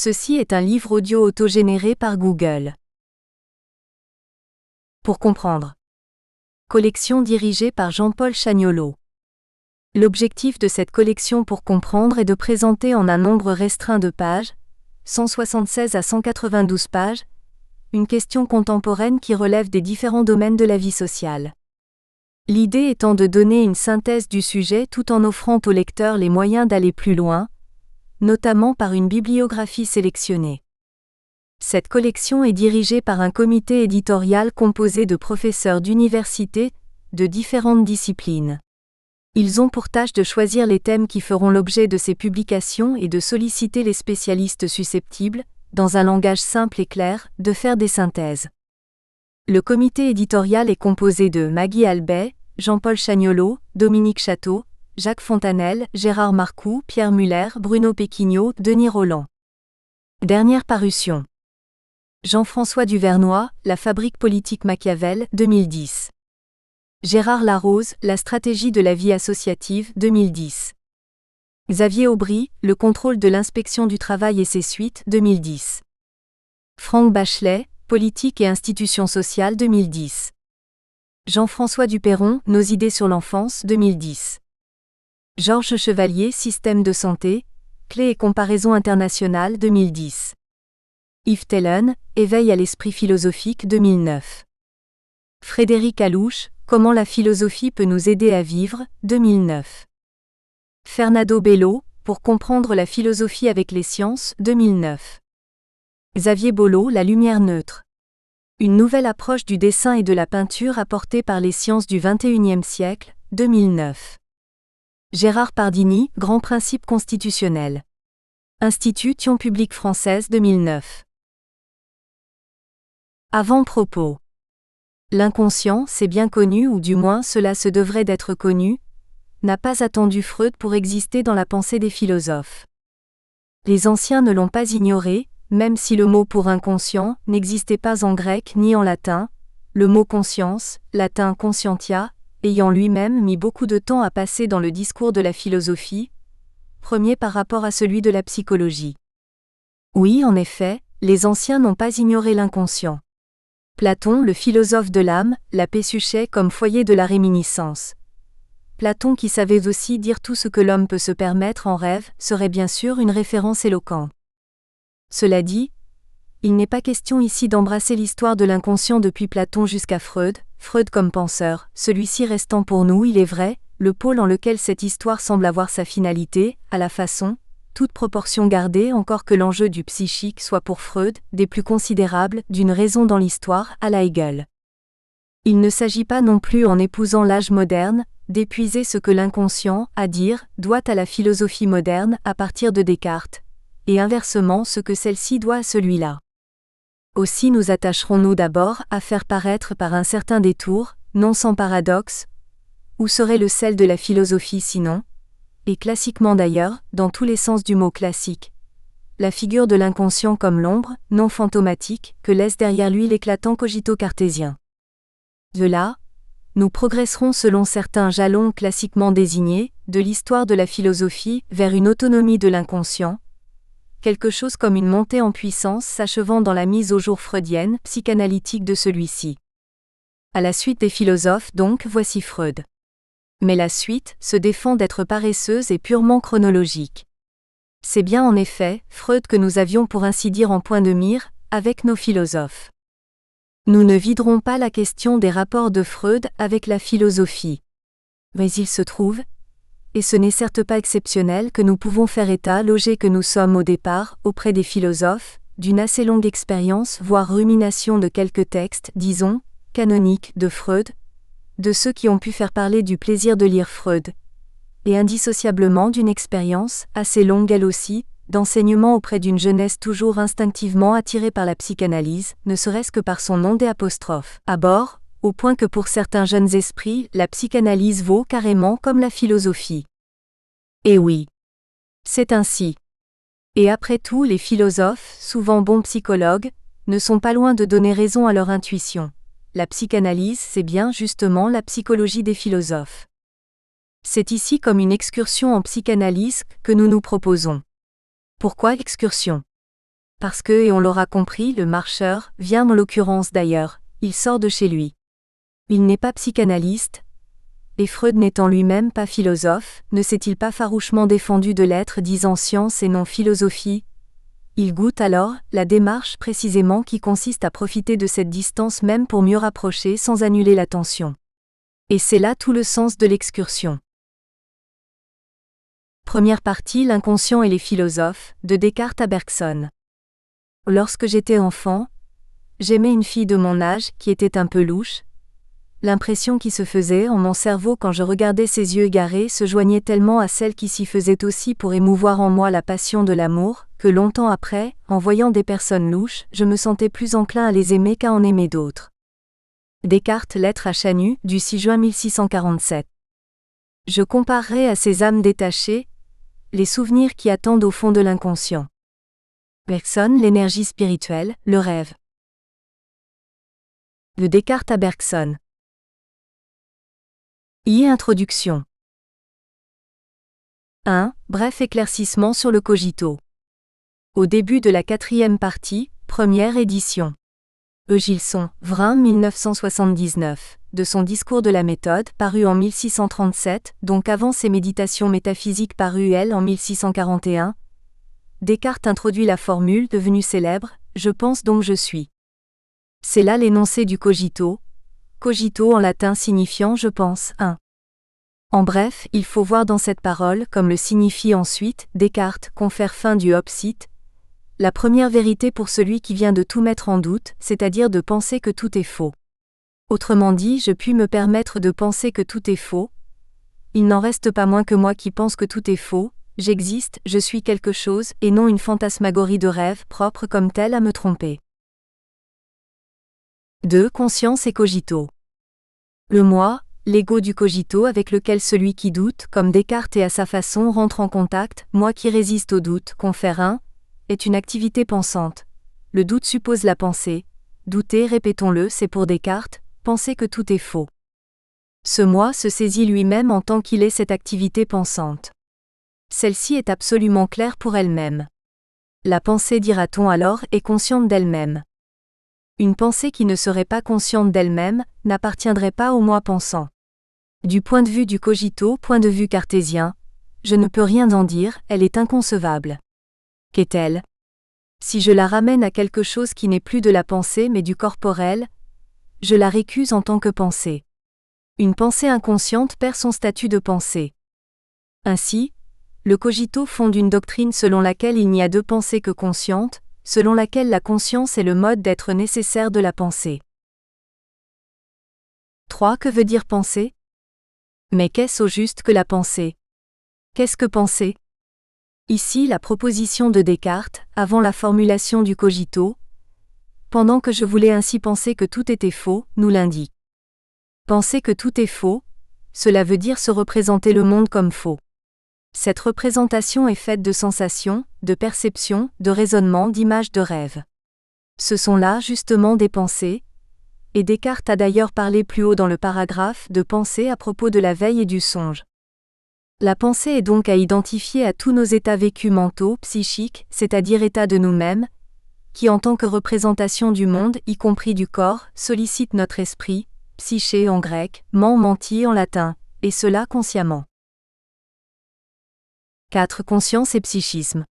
Ceci est un livre audio autogénéré par Google. Pour comprendre. Collection dirigée par Jean-Paul Chagnolot. L'objectif de cette collection pour comprendre est de présenter en un nombre restreint de pages, 176 à 192 pages, une question contemporaine qui relève des différents domaines de la vie sociale. L'idée étant de donner une synthèse du sujet tout en offrant au lecteur les moyens d'aller plus loin, notamment par une bibliographie sélectionnée. Cette collection est dirigée par un comité éditorial composé de professeurs d'université, de différentes disciplines. Ils ont pour tâche de choisir les thèmes qui feront l'objet de ces publications et de solliciter les spécialistes susceptibles, dans un langage simple et clair, de faire des synthèses. Le comité éditorial est composé de Maggie Albet, Jean-Paul Chagnolot, Dominique Château, Jacques Fontanelle, Gérard Marcoux, Pierre Muller, Bruno Péquignot, Denis Rolland. Dernière parution. Jean-François Duvernois, La fabrique politique Machiavel, 2010. Gérard Larose, La stratégie de la vie associative, 2010. Xavier Aubry, Le contrôle de l'inspection du travail et ses suites, 2010. Franck Bachelet, Politique et institutions sociales, 2010. Jean-François Duperron, Nos idées sur l'enfance, 2010. Georges Chevalier, Système de santé, Clés et comparaisons internationales, 2010. Yves Tellen, Éveil à l'esprit philosophique, 2009. Frédéric Alouche, Comment la philosophie peut nous aider à vivre, 2009. Fernando Bello, Pour comprendre la philosophie avec les sciences, 2009. Xavier Bollot, La lumière neutre. Une nouvelle approche du dessin et de la peinture apportée par les sciences du XXIe siècle, 2009. Gérard Pardini, Grands principes constitutionnels. Institution publique française, 2009. Avant-propos. L'inconscient, c'est bien connu ou du moins cela se devrait d'être connu, n'a pas attendu Freud pour exister dans la pensée des philosophes. Les anciens ne l'ont pas ignoré, même si le mot pour inconscient n'existait pas en grec ni en latin, le mot conscience, latin conscientia, ayant lui-même mis beaucoup de temps à passer dans le discours de la philosophie, premier par rapport à celui de la psychologie. Oui, en effet, les anciens n'ont pas ignoré l'inconscient. Platon, le philosophe de l'âme, l'a péchuché comme foyer de la réminiscence. Platon qui savait aussi dire tout ce que l'homme peut se permettre en rêve, serait bien sûr une référence éloquente. Cela dit, il n'est pas question ici d'embrasser l'histoire de l'inconscient depuis Platon jusqu'à Freud, Freud comme penseur, celui-ci restant pour nous, il est vrai, le pôle en lequel cette histoire semble avoir sa finalité, à la façon, toute proportion gardée encore que l'enjeu du psychique soit pour Freud, des plus considérables, d'une raison dans l'histoire, à la Hegel. Il ne s'agit pas non plus en épousant l'âge moderne, d'épuiser ce que l'inconscient, à dire, doit à la philosophie moderne à partir de Descartes, et inversement ce que celle-ci doit à celui-là. Aussi nous attacherons-nous d'abord à faire paraître par un certain détour, non sans paradoxe, où serait le sel de la philosophie sinon, et classiquement d'ailleurs, dans tous les sens du mot classique, la figure de l'inconscient comme l'ombre, non fantomatique, que laisse derrière lui l'éclatant cogito cartésien. De là, nous progresserons selon certains jalons classiquement désignés, de l'histoire de la philosophie vers une autonomie de l'inconscient, quelque chose comme une montée en puissance s'achevant dans la mise au jour freudienne, psychanalytique de celui-ci. À la suite des philosophes donc, voici Freud. Mais la suite se défend d'être paresseuse et purement chronologique. C'est bien en effet Freud que nous avions pour ainsi dire en point de mire, avec nos philosophes. Nous ne viderons pas la question des rapports de Freud avec la philosophie. Mais il se trouve, et ce n'est certes pas exceptionnel que nous pouvons faire état, logés que nous sommes au départ, auprès des philosophes, d'une assez longue expérience voire rumination de quelques textes, disons, canoniques, de Freud, de ceux qui ont pu faire parler du plaisir de lire Freud, et indissociablement d'une expérience, assez longue elle aussi, d'enseignement auprès d'une jeunesse toujours instinctivement attirée par la psychanalyse, ne serait-ce que par son nom d'apostrophe à bord, au point que pour certains jeunes esprits, la psychanalyse vaut carrément comme la philosophie. Et oui. C'est ainsi. Et après tout, les philosophes, souvent bons psychologues, ne sont pas loin de donner raison à leur intuition. La psychanalyse, c'est bien justement la psychologie des philosophes. C'est ici comme une excursion en psychanalyse que nous nous proposons. Pourquoi excursion ? parce que, et on l'aura compris, le marcheur vient en l'occurrence d'ailleurs, il sort de chez lui. Il n'est pas psychanalyste, et Freud n'étant lui-même pas philosophe, ne s'est-il pas farouchement défendu de l'être disant science et non philosophie? Il goûte alors la démarche précisément qui consiste à profiter de cette distance même pour mieux rapprocher sans annuler l'attention. Et c'est là tout le sens de l'excursion. Première partie, l'inconscient et les philosophes, de Descartes à Bergson. Lorsque j'étais enfant, j'aimais une fille de mon âge qui était un peu louche. L'impression qui se faisait en mon cerveau quand je regardais ses yeux égarés se joignait tellement à celle qui s'y faisait aussi pour émouvoir en moi la passion de l'amour, que longtemps après, en voyant des personnes louches, je me sentais plus enclin à les aimer qu'à en aimer d'autres. Descartes, lettre à Chanu, du 6 juin 1647. Je comparerais à ces âmes détachées les souvenirs qui attendent au fond de l'inconscient. Bergson, l'énergie spirituelle, le rêve. De Descartes à Bergson. Introduction. 1. Bref éclaircissement sur le cogito. Au début de la 4e partie, première édition. E. Gilson, Vrins 1979, de son discours de la méthode, paru en 1637, donc avant ses méditations métaphysiques parues en 1641, Descartes introduit la formule devenue célèbre « Je pense donc je suis ». C'est là l'énoncé du cogito en latin signifiant « je pense ». 1. En bref, il faut voir dans cette parole, comme le signifie ensuite, Descartes confère fin du opsite, la première vérité pour celui qui vient de tout mettre en doute, c'est-à-dire de penser que tout est faux. Autrement dit, je puis me permettre de penser que tout est faux. Il n'en reste pas moins que moi qui pense que tout est faux, j'existe, je suis quelque chose, et non une fantasmagorie de rêve propre comme telle à me tromper. 2. Conscience et cogito. Le moi, l'ego du cogito avec lequel celui qui doute, comme Descartes et à sa façon rentre en contact, moi qui résiste au doute, confère un, est une activité pensante. Le doute suppose la pensée. Douter, répétons-le, c'est pour Descartes, penser que tout est faux. Ce moi se saisit lui-même en tant qu'il est cette activité pensante. Celle-ci est absolument claire pour elle-même. La pensée, dira-t-on alors, est consciente d'elle-même. Une pensée qui ne serait pas consciente d'elle-même, n'appartiendrait pas au moi pensant. Du point de vue du cogito, point de vue cartésien, je ne peux rien en dire, elle est inconcevable. Qu'est-elle? Si je la ramène à quelque chose qui n'est plus de la pensée mais du corporel, je la récuse en tant que pensée. Une pensée inconsciente perd son statut de pensée. Ainsi, le cogito fonde une doctrine selon laquelle il n'y a de pensée que consciente, selon laquelle la conscience est le mode d'être nécessaire de la pensée. 3. Que veut dire penser? Mais qu'est-ce au juste que la pensée? Qu'est-ce que penser? Ici la proposition de Descartes, avant la formulation du cogito, pendant que je voulais ainsi penser que tout était faux, nous l'indique. Penser que tout est faux, cela veut dire se représenter le monde comme faux. Cette représentation est faite de sensations, de perceptions, de raisonnements, d'images, de rêves. Ce sont là justement des pensées, et Descartes a d'ailleurs parlé plus haut dans le paragraphe de pensée à propos de la veille et du songe. La pensée est donc à identifier à tous nos états vécus mentaux, psychiques, c'est-à-dire états de nous-mêmes, qui en tant que représentation du monde, y compris du corps, sollicitent notre esprit, psyché en grec, menti en latin, et cela consciemment. 4. Conscience et psychisme.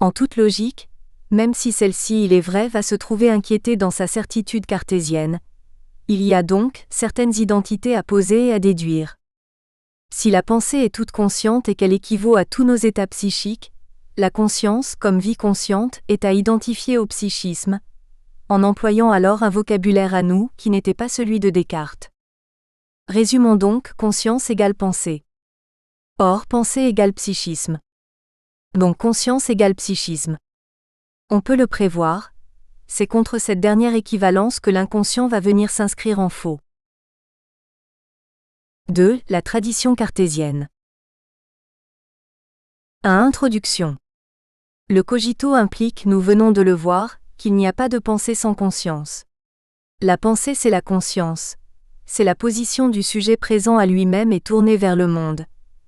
En toute logique, même si celle-ci, il est vrai, va se trouver inquiétée dans sa certitude cartésienne, il y a donc certaines identités à poser et à déduire. Si la pensée est toute consciente et qu'elle équivaut à tous nos états psychiques, la conscience, comme vie consciente, est à identifier au psychisme, en employant alors un vocabulaire à nous qui n'était pas celui de Descartes. Résumons donc, conscience égale pensée. Or, pensée égale psychisme. Donc conscience égale psychisme. On peut le prévoir, c'est contre cette dernière équivalence que l'inconscient va venir s'inscrire en faux. 2. La tradition cartésienne. 1. Introduction. Le cogito implique, nous venons de le voir, qu'il n'y a pas de pensée sans conscience. La pensée c'est la conscience. C'est la position du sujet présent à lui-même et tourné vers le monde.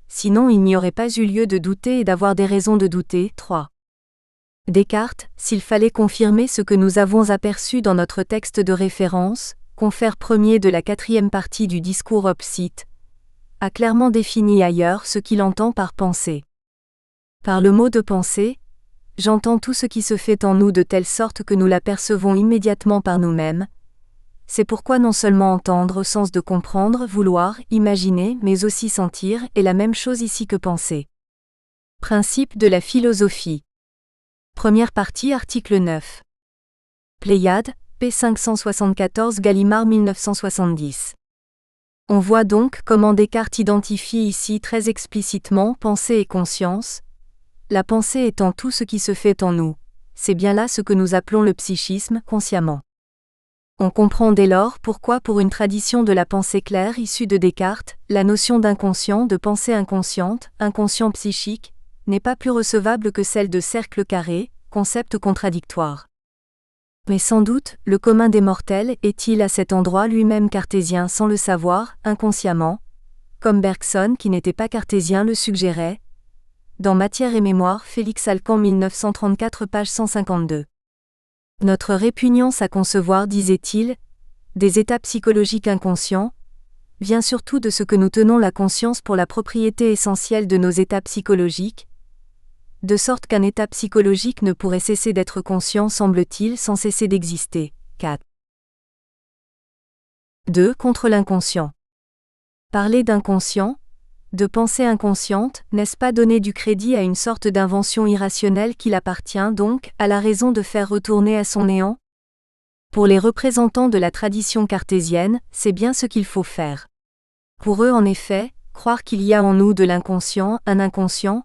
Sinon il n'y aurait pas eu lieu de douter et d'avoir des raisons de douter. 3. Descartes, s'il fallait confirmer ce que nous avons aperçu dans notre texte de référence, confère premier de la 4e partie du discours Opsite, a clairement défini ailleurs ce qu'il entend par pensée. Par le mot de pensée, j'entends tout ce qui se fait en nous de telle sorte que nous l'apercevons immédiatement par nous-mêmes. C'est pourquoi non seulement entendre au sens de comprendre, vouloir, imaginer, mais aussi sentir est la même chose ici que penser. Principe de la philosophie. Première partie, article 9. Pléiade, p. 574 Gallimard 1970. On voit donc comment Descartes identifie ici très explicitement pensée et conscience, la pensée étant tout ce qui se fait en nous. C'est bien là ce que nous appelons le psychisme, consciemment. On comprend dès lors pourquoi pour une tradition de la pensée claire issue de Descartes, la notion d'inconscient, de pensée inconsciente, inconscient psychique, n'est pas plus recevable que celle de cercle carré, concept contradictoire. Mais sans doute, le commun des mortels est-il à cet endroit lui-même cartésien sans le savoir, inconsciemment, comme Bergson qui n'était pas cartésien le suggérait. Dans Matière et Mémoire, Félix Alcan 1934 page 152. Notre répugnance à concevoir, disait-il, des états psychologiques inconscients, vient surtout de ce que nous tenons la conscience pour la propriété essentielle de nos états psychologiques, de sorte qu'un état psychologique ne pourrait cesser d'être conscient, semble-t-il, sans cesser d'exister. 4. 2. Contre l'inconscient. Parler d'inconscient, de pensée inconsciente, n'est-ce pas donner du crédit à une sorte d'invention irrationnelle qu'il appartient donc à la raison de faire retourner à son néant? Pour les représentants de la tradition cartésienne, c'est bien ce qu'il faut faire. Pour eux en effet, croire qu'il y a en nous de l'inconscient, un inconscient,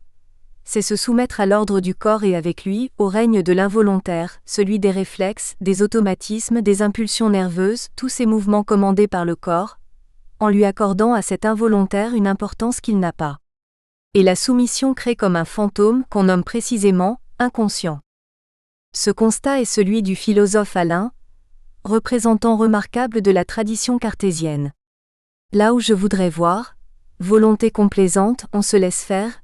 c'est se soumettre à l'ordre du corps et avec lui, au règne de l'involontaire, celui des réflexes, des automatismes, des impulsions nerveuses, tous ces mouvements commandés par le corps, en lui accordant à cet involontaire une importance qu'il n'a pas. Et la soumission crée comme un fantôme qu'on nomme précisément inconscient. Ce constat est celui du philosophe Alain, représentant remarquable de la tradition cartésienne. Là où je voudrais voir, volonté complaisante, on se laisse faire,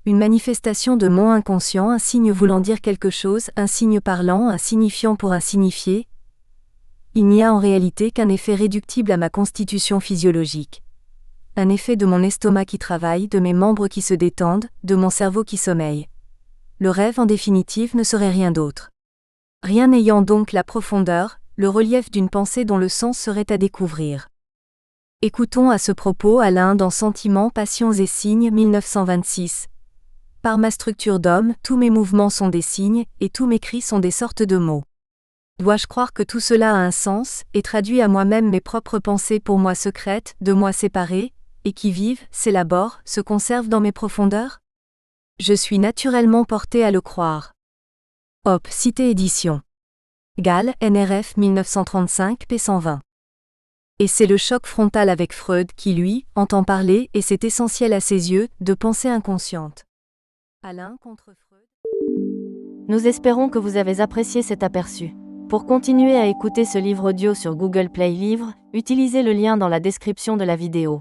une manifestation de mon inconscient, un signe voulant dire quelque chose, un signe parlant, un signifiant pour un signifié. Il n'y a en réalité qu'un effet réductible à ma constitution physiologique. Un effet de mon estomac qui travaille, de mes membres qui se détendent, de mon cerveau qui sommeille. Le rêve en définitive ne serait rien d'autre. Rien n'ayant donc la profondeur, le relief d'une pensée dont le sens serait à découvrir. Écoutons à ce propos Alain dans Sentiments, Passions et Signes 1926. Par ma structure d'homme, tous mes mouvements sont des signes, et tous mes cris sont des sortes de mots. Dois-je croire que tout cela a un sens, et traduit à moi-même mes propres pensées pour moi secrètes, de moi séparées, et qui vivent, s'élaborent, se conservent dans mes profondeurs? Je suis naturellement porté à le croire. Hop, Cité Édition. Gall, NRF 1935, p. 120. Et c'est le choc frontal avec Freud qui, lui, entend parler, et c'est essentiel à ses yeux, de pensée inconsciente. Alain contre Freud. Nous espérons que vous avez apprécié cet aperçu. Pour continuer à écouter ce livre audio sur Google Play Livres, utilisez le lien dans la description de la vidéo.